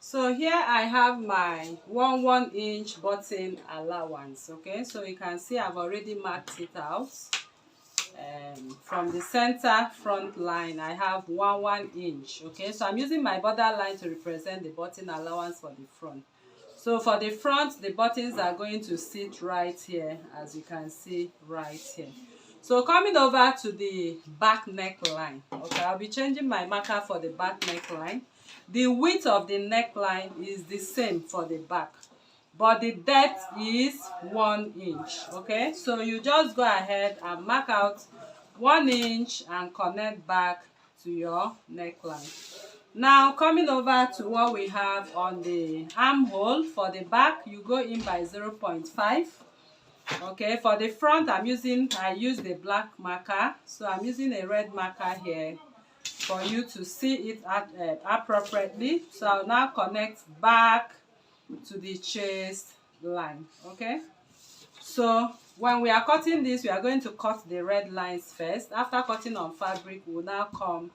So here I have my 1 inch button allowance. Okay, so you can see I've already marked it out. From the center front line I have 1 inch. Okay, so I'm using my border line to represent the button allowance for the front. So for the front, the buttons are going to sit right here, as you can see right here. So coming over to the back neckline, okay, I'll be changing my marker for the back neckline. The width of the neckline is the same for the back, but the depth is 1 inch. Okay, so you just go ahead and mark out 1 inch and connect back to your neckline. Now coming over to what we have on the armhole, for the back you go in by 0.5. okay, for the front I use the black marker, so I'm using a red marker here for you to see it appropriately. So I'll now connect back to the chest line. Okay, so when we are cutting this, we are going to cut the red lines first. After cutting on fabric, we'll now come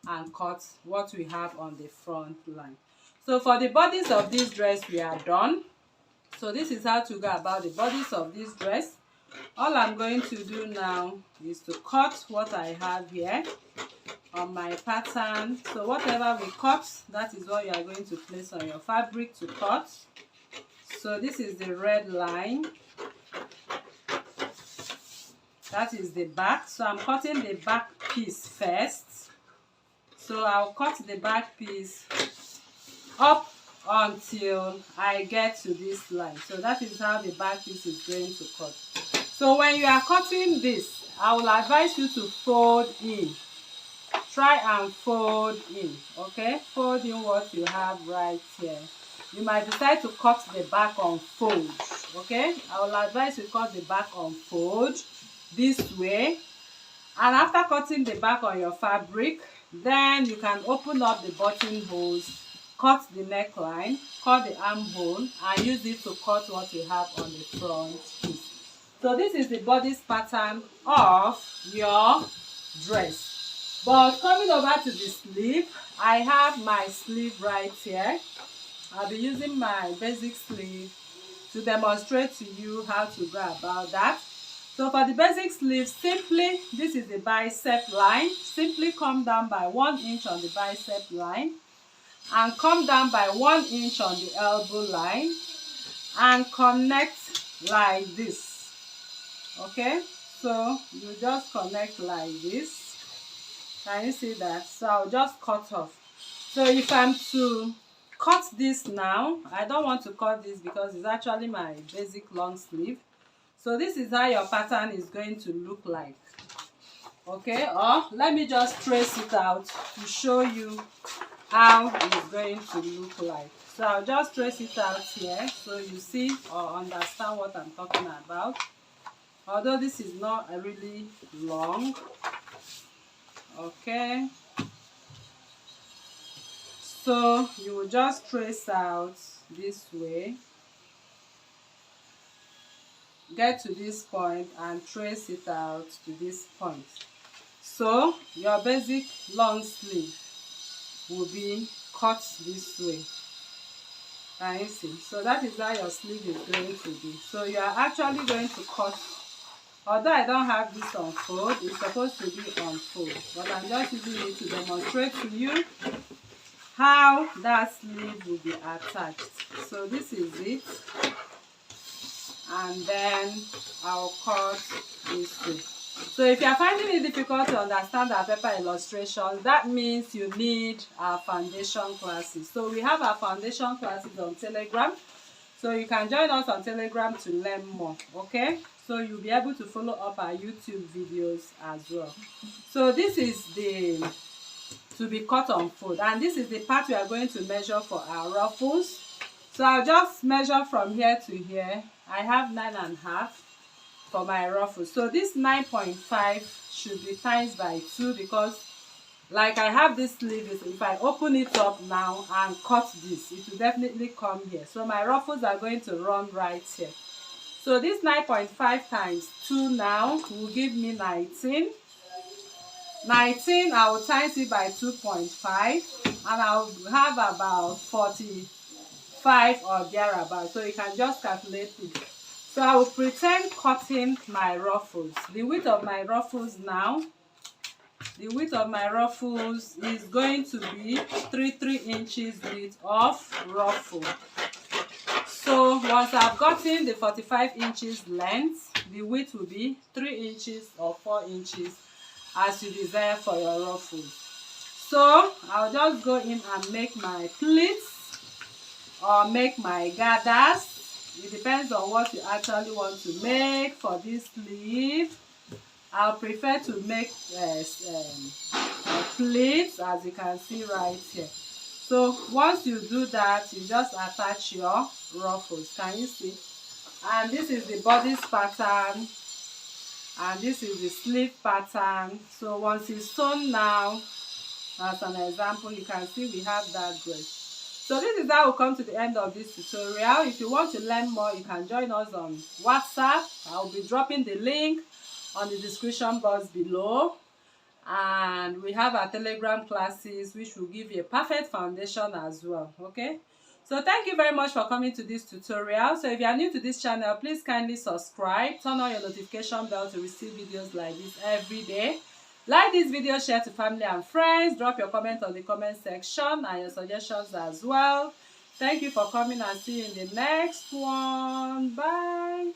and cut what we have on the front line. So for the bodies of this dress, we are done. So this is how to go about the bodies of this dress. All I'm going to do now is to cut what I have here on my pattern. So whatever we cut, that is what you are going to place on your fabric to cut. So this is the red line, that is the back. So I'm cutting the back piece first. So I'll cut the back piece up until I get to this line. So that is how the back piece is going to cut. So when you are cutting this, I will advise you to fold in. Try and fold in. Okay, fold in what you have right here. You might decide to cut the back on fold. Okay, I will advise you cut the back on fold this way. And after cutting the back on your fabric, then you can open up the buttonholes, cut the neckline, cut the armhole, and use it to cut what you have on the front piece. So this is the bodice pattern of your dress. But coming over to the sleeve, I have my sleeve right here. I'll be using my basic sleeve to demonstrate to you how to go about that. So for the basic sleeve, simply, this is the bicep line. Simply come down by 1 inch on the bicep line and come down by 1 inch on the elbow line and connect like this. Okay, so you just connect like this. Can you see that? So I'll just cut off. So if I'm to cut this now, I don't want to cut this because it's actually my basic long sleeve. So this is how your pattern is going to look like. Okay, or let me just trace it out to show you how it's going to look like. So I'll just trace it out here so you see or understand what I'm talking about. Although this is not really long. Okay, so you will just trace out this way, get to this point and trace it out to this point. So your basic long sleeve will be cut this way. Can you see? So that is how your sleeve is going to be. So you are actually going to cut. Although I don't have this on fold, it's supposed to be on fold, but I'm just using it to demonstrate to you how that sleeve will be attached. So this is it, and then I'll cut this way. So if you are finding it difficult to understand our paper illustrations, that means you need our foundation classes. So we have our foundation classes on Telegram, so you can join us on Telegram to learn more. Okay, so you'll be able to follow up our YouTube videos as well. So this is the to be cut on fold, and this is the part we are going to measure for our ruffles. So I'll just measure from here to here. I have 9.5 for my ruffles. So this 9.5 should be times by 2 because like I have this sleeve, if I open it up now and cut this, it will definitely come here. So my ruffles are going to run right here. So this 9.5 times 2 now will give me 19. 19, I will times it by 2.5, and I'll have about 45 or thereabout. So you can just calculate it. So I will pretend cutting my ruffles. The width of my ruffles now, the width of my ruffles is going to be 3 inches width of ruffle. So once I've gotten the 45 inches length, the width will be 3 inches or 4 inches as you desire for your ruffles. So I'll just go in and make my pleats or make my gathers. It depends on what you actually want to make for this sleeve. I'll prefer to make pleats, as you can see right here. So once you do that, you just attach your ruffles. Can you see? And this is the bodice pattern, and this is the sleeve pattern. So once it's sewn now, as an example, you can see we have that dress. So this is how we come to the end of this tutorial. If you want to learn more, you can join us on WhatsApp. I'll be dropping the link on the description box below. And we have our Telegram classes, which will give you a perfect foundation as well. Okay, so thank you very much for coming to this tutorial. So if you are new to this channel, please kindly subscribe, turn on your notification bell to receive videos like this every day. Like this video, share to family and friends, drop your comment on the comment section and your suggestions as well. Thank you for coming, and see you in the next one. Bye.